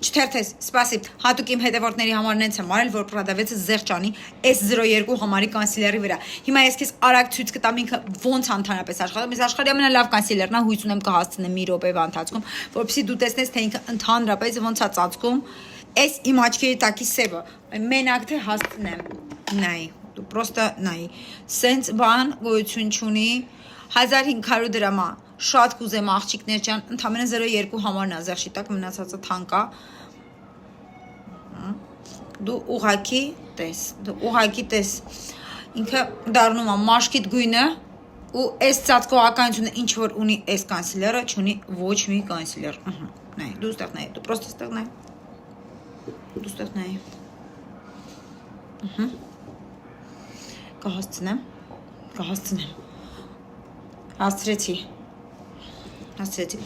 Չթերթես, սպասի, հատուկ իմ հետևորդների համար նենց եմ արել, որ պրադավեցը զեղչանի S02 համարի կանսիլերի վրա։ Հիմա ես քեզ արագ ցույց կտամ ինքը ոնց ընդհանրապես աշխատում։ Ես աշխարհի ամենալավ կանսիլերն է, հույս ունեմ կհասցնեմ մի րոպեվա ընթացքում, որովհետեւ դու տեսնես, թե ինքը ընդհանրապես ոնց է ծածկում։ Այս իմ աչքերի տակի սևը, մենակ թե հասցնեմ։ Նայ, դու պրոստը նայ։ Սենց բան գոյություն չունի 1500 դրամա։ Շատ կուզեմ աղջիկներ ջան, ընդամենը 02 համարն է զեղչի տակ, մնացածը թանկա։ Դու ուղակի տես։ Ինքը դառնում է մաշկիտ գույնը ու այս ծածկողականությունը ինչ որ ունի այս կանսիլերը, չունի ոչ մի կանսիլեր։ Նայ, դու ստեղ նայ, դու պրոստը ստեղ նայ։ Դու ստեղ նայ։ Կհասցնեմ։ Հասցրեցի։ Հասցրեցի։